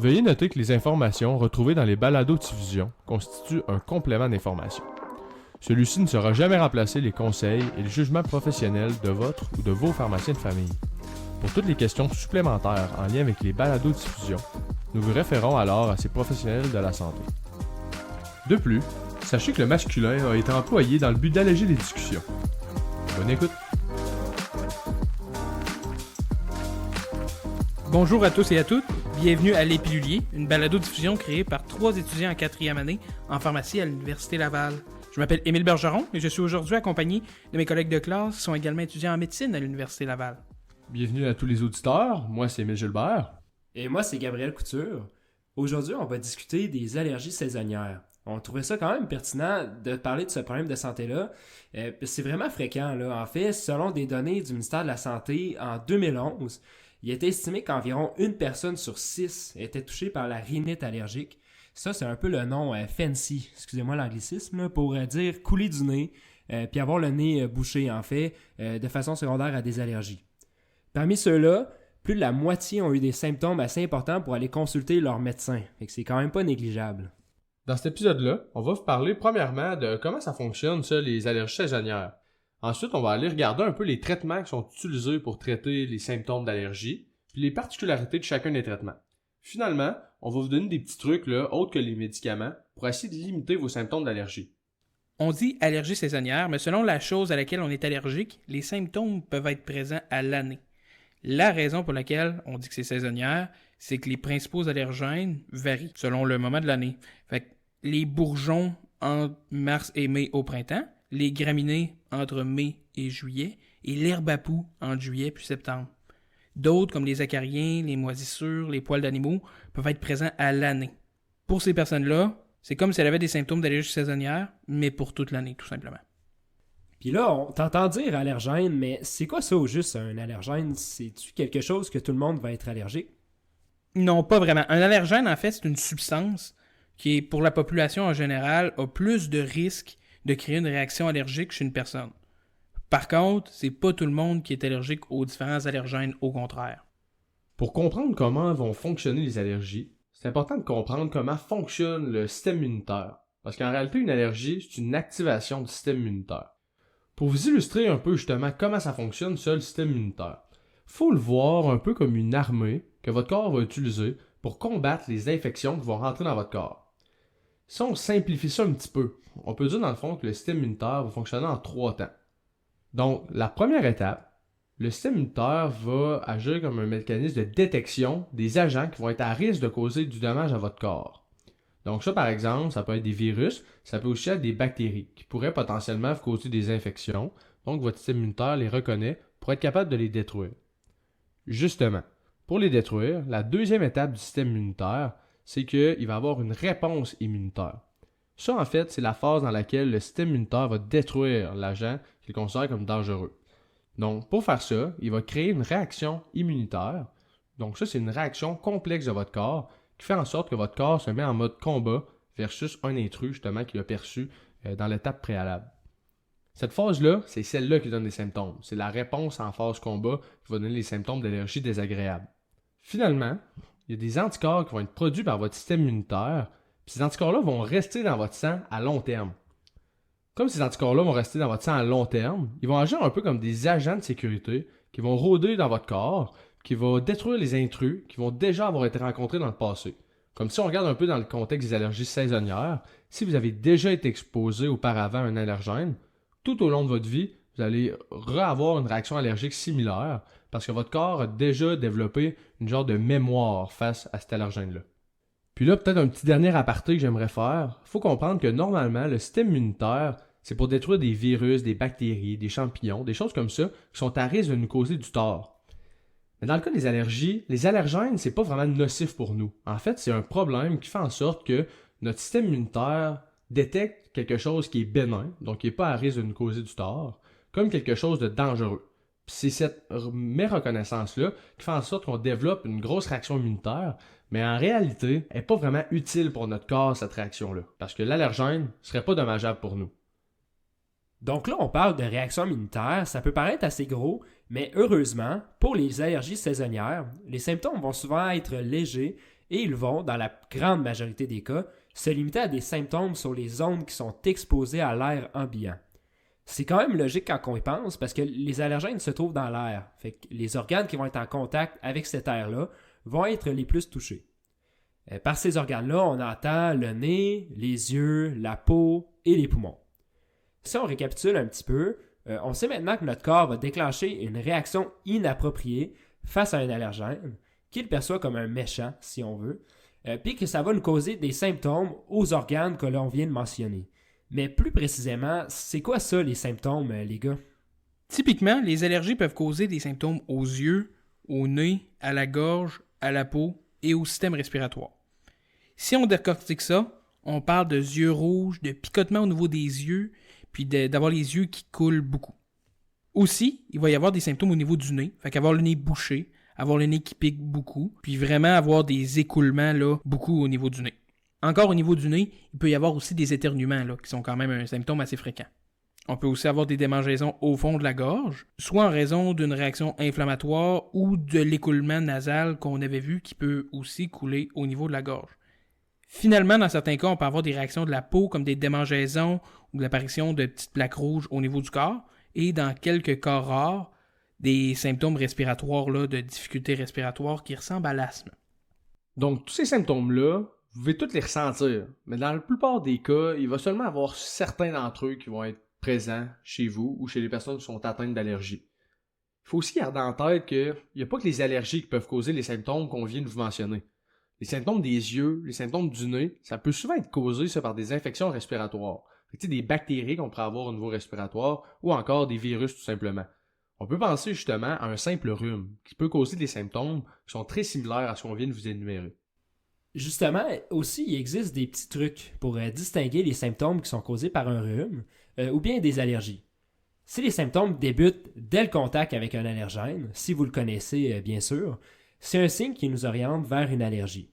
Veuillez noter que les informations retrouvées dans les balados-diffusions constituent un complément d'information. Celui-ci ne sera jamais remplacer les conseils et le jugement professionnel de votre ou de vos pharmaciens de famille. Pour toutes les questions supplémentaires en lien avec les balados-diffusions, nous vous référons alors à ces professionnels de la santé. De plus, sachez que le masculin a été employé dans le but d'alléger les discussions. Bonne écoute! Bonjour à tous et à toutes, bienvenue à Les Piluliers, une balado-diffusion créée par 3 étudiants en 4e année en pharmacie à l'Université Laval. Je m'appelle Émile Bergeron et je suis aujourd'hui accompagné de mes collègues de classe qui sont également étudiants en médecine à l'Université Laval. Bienvenue à tous les auditeurs, moi c'est Émile Gilbert. Et moi c'est Gabriel Couture. Aujourd'hui on va discuter des allergies saisonnières. On trouvait ça quand même pertinent de parler de ce problème de santé-là. C'est vraiment fréquent, là. En fait, selon des données du ministère de la Santé en 2011, il était estimé qu'environ 1 personne sur 6 était touchée par la rhinite allergique. Ça, c'est un peu le nom fancy, excusez-moi l'anglicisme, là, pour dire couler du nez, puis avoir le nez bouché, en fait, de façon secondaire à des allergies. Parmi ceux-là, plus de la moitié ont eu des symptômes assez importants pour aller consulter leur médecin. Fait que c'est quand même pas négligeable. Dans cet épisode-là, on va vous parler premièrement de comment ça fonctionne, ça, les allergies saisonnières. Ensuite, on va aller regarder un peu les traitements qui sont utilisés pour traiter les symptômes d'allergie, puis les particularités de chacun des traitements. Finalement, on va vous donner des petits trucs, là, autres que les médicaments, pour essayer de limiter vos symptômes d'allergie. On dit allergie saisonnière, mais selon la chose à laquelle on est allergique, les symptômes peuvent être présents à l'année. La raison pour laquelle on dit que c'est saisonnière, c'est que les principaux allergènes varient selon le moment de l'année. Fait que les bourgeons entre mars et mai au printemps, les graminées entre mai et juillet, et l'herbe à poux entre juillet puis septembre. D'autres, comme les acariens, les moisissures, les poils d'animaux, peuvent être présents à l'année. Pour ces personnes-là, c'est comme si elles avaient des symptômes d'allergie saisonnière, mais pour toute l'année, tout simplement. Puis là, on t'entend dire allergène, mais c'est quoi ça au juste un allergène? C'est-tu quelque chose que tout le monde va être allergique? Non, pas vraiment. Un allergène, en fait, c'est une substance qui, pour la population en général, a plus de risques de créer une réaction allergique chez une personne. Par contre, c'est pas tout le monde qui est allergique aux différents allergènes, au contraire. Pour comprendre comment vont fonctionner les allergies, c'est important de comprendre comment fonctionne le système immunitaire. Parce qu'en réalité, une allergie, c'est une activation du système immunitaire. Pour vous illustrer un peu justement comment ça fonctionne, ça, le système immunitaire, faut le voir un peu comme une armée que votre corps va utiliser pour combattre les infections qui vont rentrer dans votre corps. Si on simplifie ça un petit peu, on peut dire dans le fond que le système immunitaire va fonctionner en 3 temps. Donc, la première étape, le système immunitaire va agir comme un mécanisme de détection des agents qui vont être à risque de causer du dommage à votre corps. Donc ça, par exemple, ça peut être des virus, ça peut aussi être des bactéries qui pourraient potentiellement vous causer des infections. Donc, votre système immunitaire les reconnaît pour être capable de les détruire. Justement, pour les détruire, la deuxième étape du système immunitaire, c'est qu'il va avoir une réponse immunitaire. Ça, en fait, c'est la phase dans laquelle le système immunitaire va détruire l'agent qu'il considère comme dangereux. Donc, pour faire ça, il va créer une réaction immunitaire. Donc ça, c'est une réaction complexe de votre corps qui fait en sorte que votre corps se met en mode combat versus un intrus, justement, qu'il a perçu dans l'étape préalable. Cette phase-là, c'est celle-là qui donne des symptômes. C'est la réponse en phase combat qui va donner les symptômes d'allergie désagréable. Finalement, il y a des anticorps qui vont être produits par votre système immunitaire, puis ces anticorps-là vont rester dans votre sang à long terme. Comme ces anticorps-là vont rester dans votre sang à long terme, ils vont agir un peu comme des agents de sécurité qui vont rôder dans votre corps, qui vont détruire les intrus qui vont déjà avoir été rencontrés dans le passé. Comme si on regarde un peu dans le contexte des allergies saisonnières, si vous avez déjà été exposé auparavant à un allergène, tout au long de votre vie, vous allez avoir une réaction allergique similaire parce que votre corps a déjà développé une genre de mémoire face à cet allergène-là. Puis là, peut-être un petit dernier aparté que j'aimerais faire. Il faut comprendre que normalement, le système immunitaire, c'est pour détruire des virus, des bactéries, des champignons, des choses comme ça qui sont à risque de nous causer du tort. Mais dans le cas des allergies, les allergènes, c'est pas vraiment nocif pour nous. En fait, c'est un problème qui fait en sorte que notre système immunitaire détecte quelque chose qui est bénin, donc qui n'est pas à risque de nous causer du tort, comme quelque chose de dangereux. Puis c'est cette méreconnaissance-là qui fait en sorte qu'on développe une grosse réaction immunitaire, mais en réalité, elle n'est pas vraiment utile pour notre corps, cette réaction-là, parce que l'allergène ne serait pas dommageable pour nous. Donc là, on parle de réaction immunitaire, ça peut paraître assez gros, mais heureusement, pour les allergies saisonnières, les symptômes vont souvent être légers et ils vont, dans la grande majorité des cas, se limiter à des symptômes sur les zones qui sont exposées à l'air ambiant. C'est quand même logique quand on y pense parce que les allergènes se trouvent dans l'air. Fait que les organes qui vont être en contact avec cet air-là vont être les plus touchés. Par ces organes-là, on entend le nez, les yeux, la peau et les poumons. Si on récapitule un petit peu, on sait maintenant que notre corps va déclencher une réaction inappropriée face à un allergène, qu'il perçoit comme un méchant, si on veut, puis que ça va nous causer des symptômes aux organes que l'on vient de mentionner. Mais plus précisément, c'est quoi ça, les symptômes, les gars? Typiquement, les allergies peuvent causer des symptômes aux yeux, au nez, à la gorge, à la peau et au système respiratoire. Si on décortique ça, on parle de yeux rouges, de picotement au niveau des yeux, puis d'avoir les yeux qui coulent beaucoup. Aussi, il va y avoir des symptômes au niveau du nez, fait qu'avoir le nez bouché, avoir le nez qui pique beaucoup, puis vraiment avoir des écoulements là, beaucoup au niveau du nez. Encore au niveau du nez, il peut y avoir aussi des éternuements là, qui sont quand même un symptôme assez fréquent. On peut aussi avoir des démangeaisons au fond de la gorge, soit en raison d'une réaction inflammatoire ou de l'écoulement nasal qu'on avait vu qui peut aussi couler au niveau de la gorge. Finalement, dans certains cas, on peut avoir des réactions de la peau comme des démangeaisons ou de l'apparition de petites plaques rouges au niveau du corps, et dans quelques cas rares, des symptômes respiratoires là, de difficultés respiratoires qui ressemblent à l'asthme. Donc, tous ces symptômes-là, vous pouvez tous les ressentir, mais dans la plupart des cas, il va seulement avoir certains d'entre eux qui vont être présents chez vous ou chez les personnes qui sont atteintes d'allergies. Il faut aussi garder en tête qu'il n'y a pas que les allergies qui peuvent causer les symptômes qu'on vient de vous mentionner. Les symptômes des yeux, les symptômes du nez, ça peut souvent être causé par des infections respiratoires. Des bactéries qu'on pourrait avoir au niveau respiratoire ou encore des virus tout simplement. On peut penser justement à un simple rhume qui peut causer des symptômes qui sont très similaires à ce qu'on vient de vous énumérer. Justement, aussi, il existe des petits trucs pour distinguer les symptômes qui sont causés par un rhume ou bien des allergies. Si les symptômes débutent dès le contact avec un allergène, si vous le connaissez bien sûr, c'est un signe qui nous oriente vers une allergie.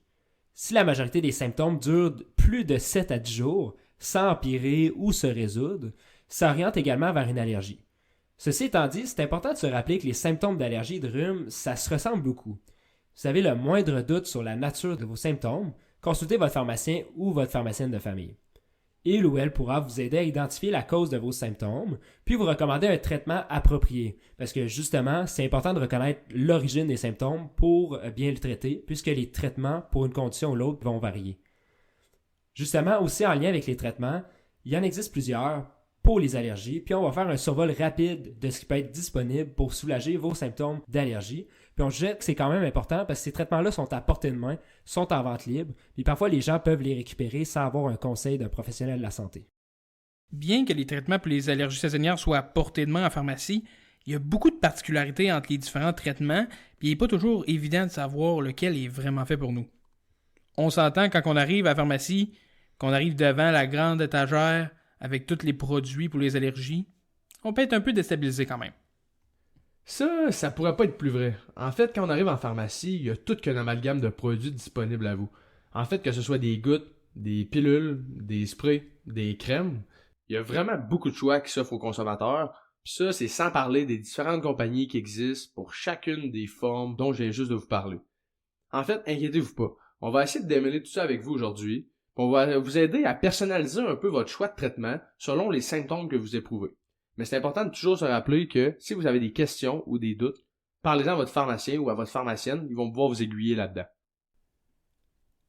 Si la majorité des symptômes durent plus de 7 à 10 jours, sans empirer ou se résoudre, ça oriente également vers une allergie. Ceci étant dit, c'est important de se rappeler que les symptômes d'allergie et de rhume, ça se ressemble beaucoup. Si vous avez le moindre doute sur la nature de vos symptômes, consultez votre pharmacien ou votre pharmacienne de famille. Il ou elle pourra vous aider à identifier la cause de vos symptômes, puis vous recommander un traitement approprié, parce que justement, c'est important de reconnaître l'origine des symptômes pour bien le traiter, puisque les traitements pour une condition ou l'autre vont varier. Justement, aussi en lien avec les traitements, il y en existe plusieurs pour les allergies, puis on va faire un survol rapide de ce qui peut être disponible pour soulager vos symptômes d'allergie. Puis on juge que c'est quand même important parce que ces traitements-là sont à portée de main, sont en vente libre, puis parfois les gens peuvent les récupérer sans avoir un conseil d'un professionnel de la santé. Bien que les traitements pour les allergies saisonnières soient à portée de main en pharmacie, il y a beaucoup de particularités entre les différents traitements, puis il n'est pas toujours évident de savoir lequel est vraiment fait pour nous. On s'entend quand on arrive à la pharmacie, qu'on arrive devant la grande étagère avec tous les produits pour les allergies, on peut être un peu déstabilisé quand même. Ça pourrait pas être plus vrai. En fait, quand on arrive en pharmacie, il y a tout qu'un amalgame de produits disponibles à vous. En fait, que ce soit des gouttes, des pilules, des sprays, des crèmes, il y a vraiment beaucoup de choix qui s'offrent aux consommateurs. Puis ça, c'est sans parler des différentes compagnies qui existent pour chacune des formes dont je viens juste de vous parler. En fait, inquiétez-vous pas. On va essayer de démêler tout ça avec vous aujourd'hui. On va vous aider à personnaliser un peu votre choix de traitement selon les symptômes que vous éprouvez. Mais c'est important de toujours se rappeler que si vous avez des questions ou des doutes, parlez-en à votre pharmacien ou à votre pharmacienne, ils vont pouvoir vous aiguiller là-dedans.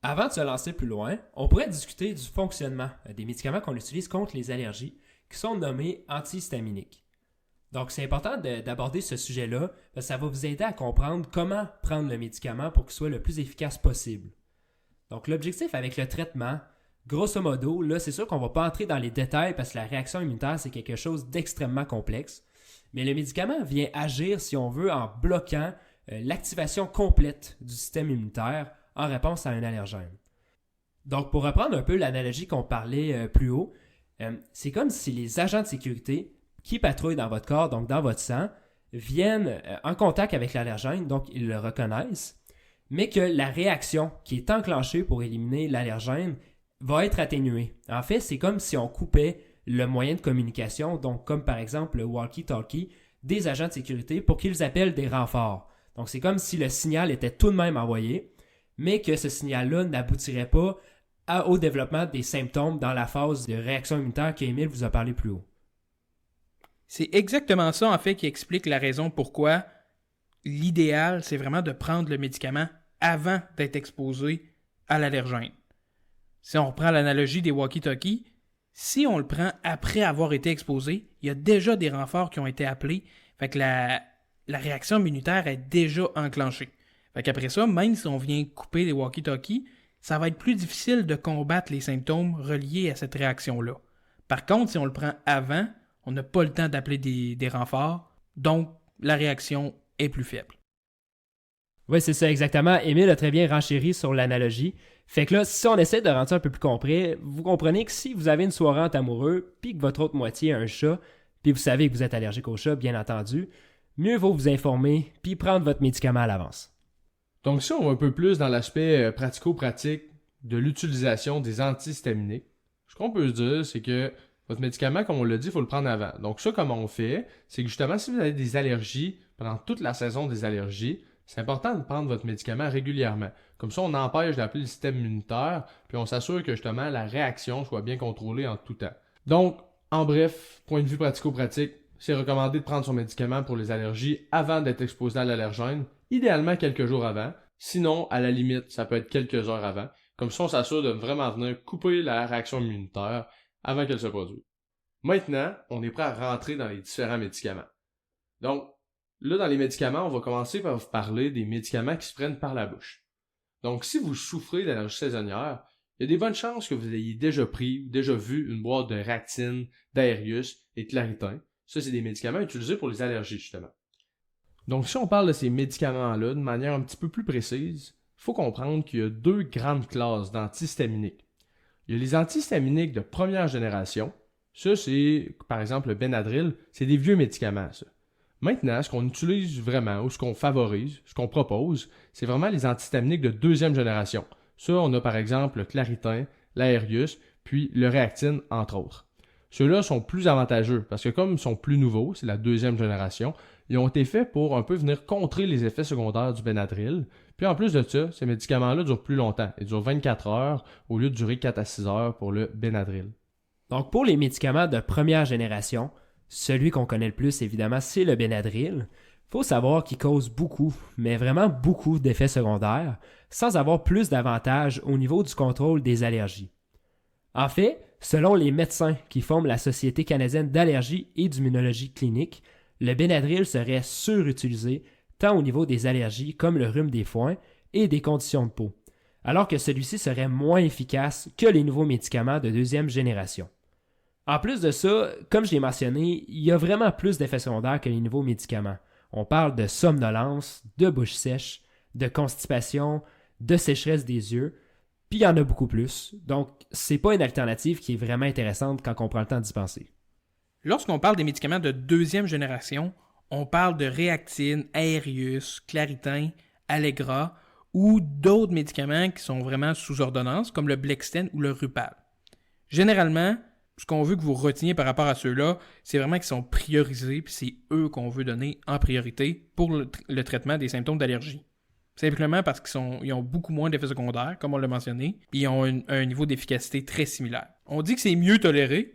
Avant de se lancer plus loin, on pourrait discuter du fonctionnement des médicaments qu'on utilise contre les allergies, qui sont nommés antihistaminiques. Donc c'est important d'aborder ce sujet-là, parce que ça va vous aider à comprendre comment prendre le médicament pour qu'il soit le plus efficace possible. Donc l'objectif avec le traitement, grosso modo, là c'est sûr qu'on ne va pas entrer dans les détails parce que la réaction immunitaire c'est quelque chose d'extrêmement complexe, mais le médicament vient agir, si on veut, en bloquant l'activation complète du système immunitaire en réponse à un allergène. Donc pour reprendre un peu l'analogie qu'on parlait plus haut, c'est comme si les agents de sécurité qui patrouillent dans votre corps, donc dans votre sang, viennent en contact avec l'allergène, donc ils le reconnaissent, mais que la réaction qui est enclenchée pour éliminer l'allergène va être atténuée. En fait, c'est comme si on coupait le moyen de communication, donc comme par exemple le walkie-talkie, des agents de sécurité pour qu'ils appellent des renforts. Donc c'est comme si le signal était tout de même envoyé, mais que ce signal-là n'aboutirait pas au développement des symptômes dans la phase de réaction immunitaire qu'Émile vous a parlé plus haut. C'est exactement ça, en fait, qui explique la raison pourquoi l'idéal, c'est vraiment de prendre le médicament avant d'être exposé à l'allergène. Si on reprend l'analogie des walkie-talkies, si on le prend après avoir été exposé, il y a déjà des renforts qui ont été appelés, fait que la réaction immunitaire est déjà enclenchée. Fait qu'après ça, même si on vient couper les walkie-talkies, ça va être plus difficile de combattre les symptômes reliés à cette réaction-là. Par contre, si on le prend avant, on n'a pas le temps d'appeler des renforts, donc la réaction est plus faible. Oui, c'est ça, exactement. Émile a très bien renchéri sur l'analogie. Fait que là, si on essaie de rendre ça un peu plus concret, vous comprenez que si vous avez une soirée entre amoureux, puis que votre autre moitié a un chat, puis vous savez que vous êtes allergique au chat, bien entendu, mieux vaut vous informer, puis prendre votre médicament à l'avance. Donc si on va un peu plus dans l'aspect pratico-pratique de l'utilisation des antihistaminiques, ce qu'on peut se dire, c'est que votre médicament, comme on l'a dit, il faut le prendre avant. Donc ça, comment on fait, c'est que justement, si vous avez des allergies pendant toute la saison des allergies, c'est important de prendre votre médicament régulièrement. Comme ça, on empêche d'appeler le système immunitaire, puis on s'assure que justement la réaction soit bien contrôlée en tout temps. Donc, en bref, point de vue pratico-pratique, c'est recommandé de prendre son médicament pour les allergies avant d'être exposé à l'allergène, idéalement quelques jours avant. Sinon, à la limite, ça peut être quelques heures avant. Comme ça, on s'assure de vraiment venir couper la réaction immunitaire avant qu'elle se produise. Maintenant, on est prêt à rentrer dans les différents médicaments. Donc, là, dans les médicaments, on va commencer par vous parler des médicaments qui se prennent par la bouche. Donc, si vous souffrez d'allergie saisonnière, il y a des bonnes chances que vous ayez déjà pris ou déjà vu une boîte de Ractine, d'Aerius et de Claritin. Ça, c'est des médicaments utilisés pour les allergies, justement. Donc, si on parle de ces médicaments-là de manière un petit peu plus précise, il faut comprendre qu'il y a deux grandes classes d'antihistaminiques. Il y a les antihistaminiques de première génération. Ça, c'est, par exemple, le Benadryl, c'est des vieux médicaments, ça. Maintenant, ce qu'on utilise vraiment, ou ce qu'on favorise, ce qu'on propose, c'est vraiment les antihistaminiques de deuxième génération. Ça, on a par exemple le Claritin, l'Aerius, puis le Reactine, entre autres. Ceux-là sont plus avantageux, parce que comme ils sont plus nouveaux, c'est la deuxième génération, ils ont été faits pour un peu venir contrer les effets secondaires du Benadryl. Puis en plus de ça, ces médicaments-là durent plus longtemps. Ils durent 24 heures au lieu de durer 4 à 6 heures pour le Benadryl. Donc pour les médicaments de première génération, celui qu'on connaît le plus évidemment, c'est le Benadryl. Faut savoir qu'il cause beaucoup, mais vraiment beaucoup d'effets secondaires, sans avoir plus d'avantages au niveau du contrôle des allergies. En fait, selon les médecins qui forment la Société canadienne d'allergie et d'immunologie clinique, le Benadryl serait surutilisé tant au niveau des allergies comme le rhume des foins et des conditions de peau, alors que celui-ci serait moins efficace que les nouveaux médicaments de deuxième génération. En plus de ça, comme je l'ai mentionné, il y a vraiment plus d'effets secondaires que les nouveaux médicaments. On parle de somnolence, de bouche sèche, de constipation, de sécheresse des yeux, puis il y en a beaucoup plus. Donc, c'est pas une alternative qui est vraiment intéressante quand on prend le temps d'y penser. Lorsqu'on parle des médicaments de deuxième génération, on parle de Reactine, Aerius, Claritin, Allegra ou d'autres médicaments qui sont vraiment sous ordonnance, comme le Blexten ou le Rupall. Généralement, ce qu'on veut que vous reteniez par rapport à ceux-là, c'est vraiment qu'ils sont priorisés, puis c'est eux qu'on veut donner en priorité pour le traitement des symptômes d'allergie. Simplement parce qu'ils ont beaucoup moins d'effets secondaires, comme on l'a mentionné, puis ils ont un niveau d'efficacité très similaire. On dit que c'est mieux toléré,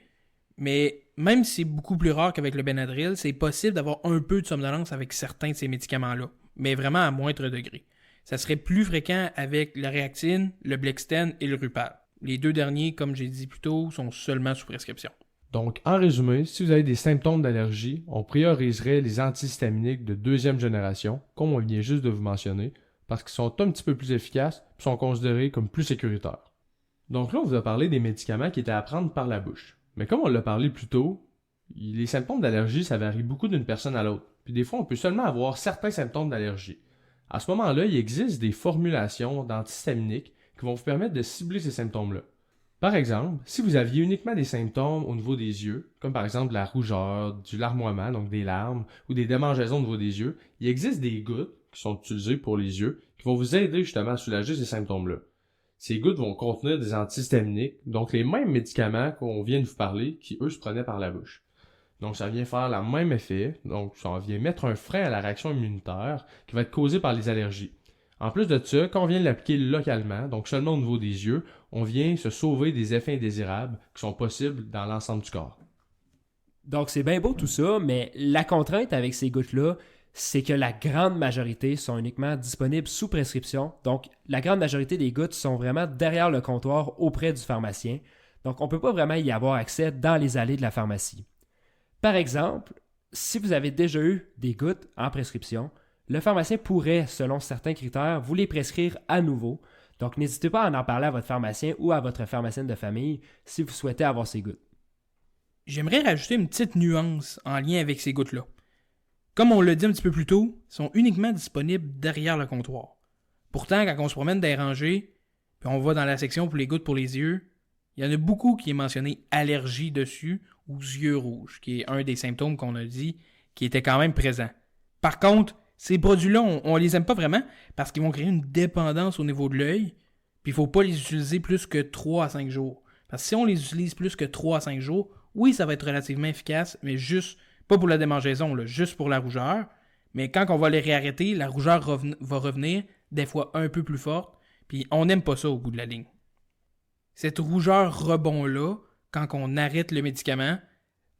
mais même si c'est beaucoup plus rare qu'avec le Benadryl, c'est possible d'avoir un peu de somnolence avec certains de ces médicaments-là, mais vraiment à moindre degré. Ça serait plus fréquent avec la Reactine, le Blexten et le Rupall. Les deux derniers, comme j'ai dit plus tôt, sont seulement sous prescription. Donc, en résumé, si vous avez des symptômes d'allergie, on prioriserait les antihistaminiques de deuxième génération, comme on vient juste de vous mentionner, parce qu'ils sont un petit peu plus efficaces et sont considérés comme plus sécuritaires. Donc là, on vous a parlé des médicaments qui étaient à prendre par la bouche. Mais comme on l'a parlé plus tôt, les symptômes d'allergie, ça varie beaucoup d'une personne à l'autre. Puis des fois, on peut seulement avoir certains symptômes d'allergie. À ce moment-là, il existe des formulations d'antihistaminiques qui vont vous permettre de cibler ces symptômes-là. Par exemple, si vous aviez uniquement des symptômes au niveau des yeux, comme par exemple de la rougeur, du larmoiement, donc des larmes, ou des démangeaisons au niveau des yeux, il existe des gouttes qui sont utilisées pour les yeux qui vont vous aider justement à soulager ces symptômes-là. Ces gouttes vont contenir des antihistaminiques, donc les mêmes médicaments qu'on vient de vous parler, qui eux se prenaient par la bouche. Donc ça vient faire le même effet, donc ça vient mettre un frein à la réaction immunitaire qui va être causée par les allergies. En plus de ça, quand on vient l'appliquer localement, donc seulement au niveau des yeux, on vient se sauver des effets indésirables qui sont possibles dans l'ensemble du corps. Donc c'est bien beau tout ça, mais la contrainte avec ces gouttes-là, c'est que la grande majorité sont uniquement disponibles sous prescription. Donc la grande majorité des gouttes sont vraiment derrière le comptoir auprès du pharmacien. Donc on ne peut pas vraiment y avoir accès dans les allées de la pharmacie. Par exemple, si vous avez déjà eu des gouttes en prescription, le pharmacien pourrait, selon certains critères, vous les prescrire à nouveau. Donc, n'hésitez pas à en parler à votre pharmacien ou à votre pharmacienne de famille si vous souhaitez avoir ces gouttes. J'aimerais rajouter une petite nuance en lien avec ces gouttes-là. Comme on l'a dit un petit peu plus tôt, ils sont uniquement disponibles derrière le comptoir. Pourtant, quand on se promène dans les rangées, puis on va dans la section pour les gouttes pour les yeux, il y en a beaucoup qui est mentionné allergie dessus ou yeux rouges, qui est un des symptômes qu'on a dit qui était quand même présent. Par contre, ces produits-là, on les aime pas vraiment parce qu'ils vont créer une dépendance au niveau de l'œil, puis il faut pas les utiliser plus que 3 à 5 jours. Parce que si on les utilise plus que 3 à 5 jours, oui, ça va être relativement efficace, mais juste, pas pour la démangeaison, là, juste pour la rougeur. Mais quand on va les réarrêter, la rougeur va revenir, des fois un peu plus forte, puis on n'aime pas ça au bout de la ligne. Cette rougeur rebond-là, quand on arrête le médicament,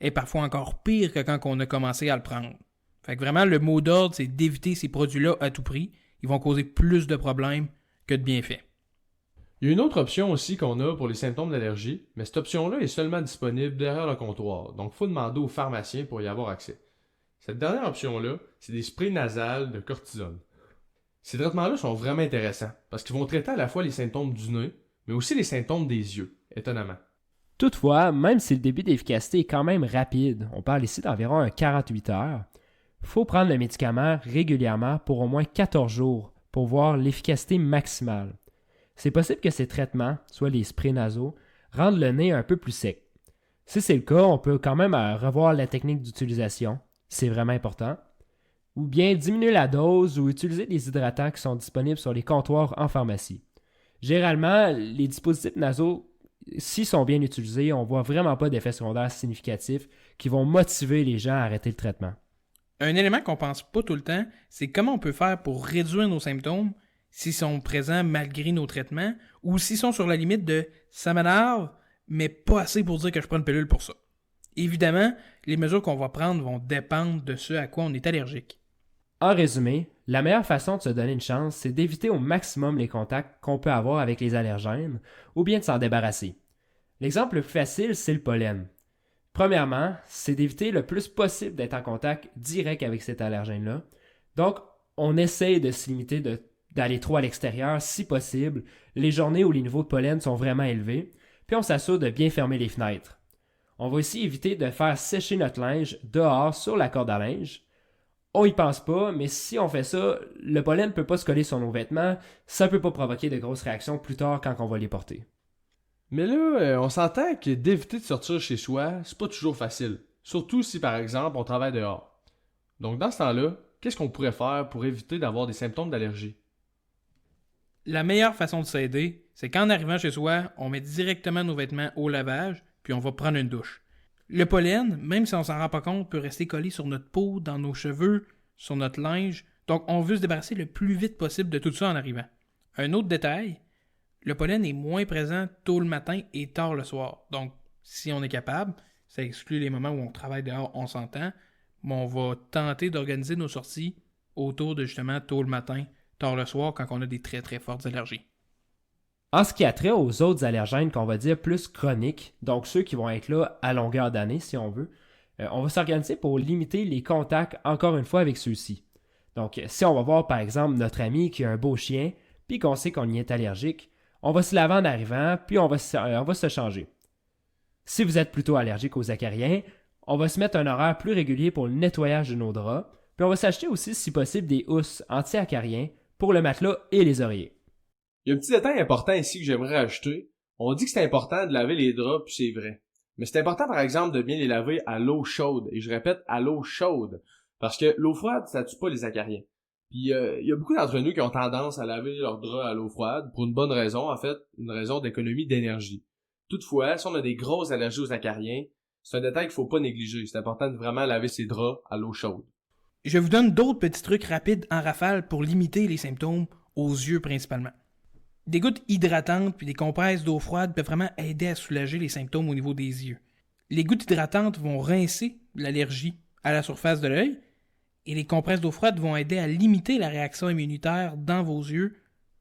est parfois encore pire que quand on a commencé à le prendre. Fait que vraiment, le mot d'ordre, c'est d'éviter ces produits-là à tout prix. Ils vont causer plus de problèmes que de bienfaits. Il y a une autre option aussi qu'on a pour les symptômes d'allergie, mais cette option-là est seulement disponible derrière le comptoir, donc il faut demander au pharmacien pour y avoir accès. Cette dernière option-là, c'est des sprays nasales de cortisone. Ces traitements-là sont vraiment intéressants, parce qu'ils vont traiter à la fois les symptômes du nez, mais aussi les symptômes des yeux, étonnamment. Toutefois, même si le début d'efficacité est quand même rapide, on parle ici d'environ 48 heures, il faut prendre le médicament régulièrement pour au moins 14 jours pour voir l'efficacité maximale. C'est possible que ces traitements, soit les sprays nasaux, rendent le nez un peu plus sec. Si c'est le cas, on peut quand même revoir la technique d'utilisation, c'est vraiment important, ou bien diminuer la dose ou utiliser des hydratants qui sont disponibles sur les comptoirs en pharmacie. Généralement, les dispositifs nasaux, s'ils sont bien utilisés, on ne voit vraiment pas d'effets secondaires significatifs qui vont motiver les gens à arrêter le traitement. Un élément qu'on pense pas tout le temps, c'est comment on peut faire pour réduire nos symptômes s'ils sont présents malgré nos traitements ou s'ils sont sur la limite de « ça m'énerve, mais pas assez pour dire que je prends une pilule pour ça ». Évidemment, les mesures qu'on va prendre vont dépendre de ce à quoi on est allergique. En résumé, la meilleure façon de se donner une chance, c'est d'éviter au maximum les contacts qu'on peut avoir avec les allergènes ou bien de s'en débarrasser. L'exemple le plus facile, c'est le pollen. Premièrement, c'est d'éviter le plus possible d'être en contact direct avec cet allergène-là. Donc, on essaye de se limiter d'aller trop à l'extérieur si possible, les journées où les niveaux de pollen sont vraiment élevés, puis on s'assure de bien fermer les fenêtres. On va aussi éviter de faire sécher notre linge dehors sur la corde à linge. On y pense pas, mais si on fait ça, le pollen ne peut pas se coller sur nos vêtements, ça ne peut pas provoquer de grosses réactions plus tard quand on va les porter. Mais là, on s'entend que d'éviter de sortir chez soi, c'est pas toujours facile. Surtout si, par exemple, on travaille dehors. Donc, dans ce temps-là, qu'est-ce qu'on pourrait faire pour éviter d'avoir des symptômes d'allergie? La meilleure façon de s'aider, c'est qu'en arrivant chez soi, on met directement nos vêtements au lavage, puis on va prendre une douche. Le pollen, même si on s'en rend pas compte, peut rester collé sur notre peau, dans nos cheveux, sur notre linge, donc on veut se débarrasser le plus vite possible de tout ça en arrivant. Un autre détail, le pollen est moins présent tôt le matin et tard le soir. Donc, si on est capable, ça exclut les moments où on travaille dehors, on s'entend, mais on va tenter d'organiser nos sorties autour de justement tôt le matin, tard le soir, quand on a des très très fortes allergies. En ce qui a trait aux autres allergènes qu'on va dire plus chroniques, donc ceux qui vont être là à longueur d'année si on veut, on va s'organiser pour limiter les contacts encore une fois avec ceux-ci. Donc, si on va voir par exemple notre ami qui a un beau chien, puis qu'on sait qu'on y est allergique, on va se laver en arrivant, puis on va se changer. Si vous êtes plutôt allergique aux acariens, on va se mettre un horaire plus régulier pour le nettoyage de nos draps, puis on va s'acheter aussi si possible des housses anti-acariens pour le matelas et les oreillers. Il y a un petit détail important ici que j'aimerais rajouter. On dit que c'est important de laver les draps, puis c'est vrai. Mais c'est important par exemple de bien les laver à l'eau chaude, et je répète, à l'eau chaude, parce que l'eau froide, ça tue pas les acariens. Puis il y a beaucoup d'entre nous qui ont tendance à laver leurs draps à l'eau froide, pour une bonne raison, en fait, une raison d'économie d'énergie. Toutefois, si on a des grosses allergies aux acariens, c'est un détail qu'il faut pas négliger. C'est important de vraiment laver ses draps à l'eau chaude. Je vous donne d'autres petits trucs rapides en rafale pour limiter les symptômes aux yeux principalement. Des gouttes hydratantes puis des compresses d'eau froide peuvent vraiment aider à soulager les symptômes au niveau des yeux. Les gouttes hydratantes vont rincer l'allergie à la surface de l'œil et les compresses d'eau froide vont aider à limiter la réaction immunitaire dans vos yeux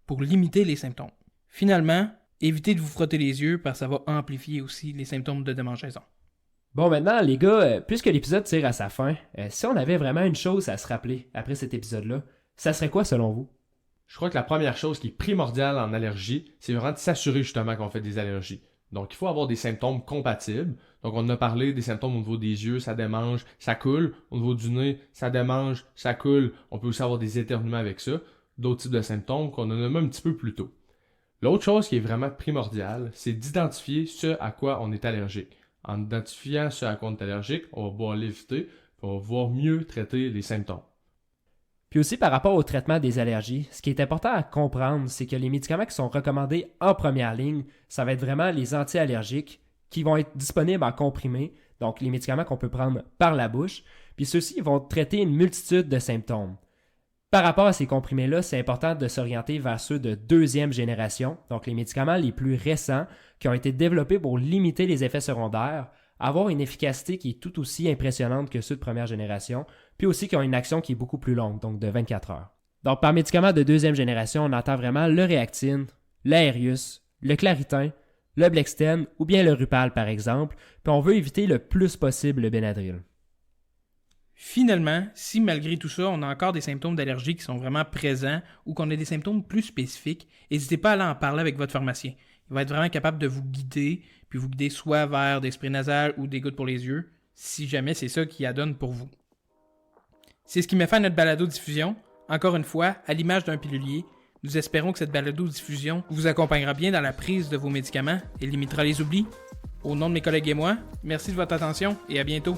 pour limiter les symptômes. Finalement, évitez de vous frotter les yeux parce que ça va amplifier aussi les symptômes de démangeaison. Bon, maintenant, les gars, puisque l'épisode tire à sa fin, si on avait vraiment une chose à se rappeler après cet épisode-là, ça serait quoi selon vous? Je crois que la première chose qui est primordiale en allergie, c'est vraiment de s'assurer justement qu'on fait des allergies. Donc, il faut avoir des symptômes compatibles. Donc, on a parlé des symptômes au niveau des yeux, ça démange, ça coule. Au niveau du nez, ça démange, ça coule. On peut aussi avoir des éternuements avec ça. D'autres types de symptômes qu'on a nommé un petit peu plus tôt. L'autre chose qui est vraiment primordiale, c'est d'identifier ce à quoi on est allergique. En identifiant ce à quoi on est allergique, on va pouvoir l'éviter, on va pouvoir mieux traiter les symptômes. Puis aussi par rapport au traitement des allergies, ce qui est important à comprendre, c'est que les médicaments qui sont recommandés en première ligne, ça va être vraiment les anti-allergiques qui vont être disponibles en comprimé, donc les médicaments qu'on peut prendre par la bouche, puis ceux-ci vont traiter une multitude de symptômes. Par rapport à ces comprimés-là, c'est important de s'orienter vers ceux de deuxième génération, donc les médicaments les plus récents qui ont été développés pour limiter les effets secondaires, avoir une efficacité qui est tout aussi impressionnante que ceux de première génération, puis aussi qui ont une action qui est beaucoup plus longue, donc de 24 heures. Donc par médicaments de deuxième génération, on entend vraiment le Reactine, l'Aerius, le Claritin, le Blexten ou bien le Rupall par exemple, puis on veut éviter le plus possible le Benadryl. Finalement, si malgré tout ça, on a encore des symptômes d'allergie qui sont vraiment présents ou qu'on a des symptômes plus spécifiques, n'hésitez pas à aller en parler avec votre pharmacien. Il va être vraiment capable de vous guider, puis vous guider soit vers des sprays nasales ou des gouttes pour les yeux, si jamais c'est ça qui adonne pour vous. C'est ce qui met fin à notre balado-diffusion. Encore une fois, à l'image d'un pilulier, nous espérons que cette balado-diffusion vous accompagnera bien dans la prise de vos médicaments et limitera les oublis. Au nom de mes collègues et moi, merci de votre attention et à bientôt.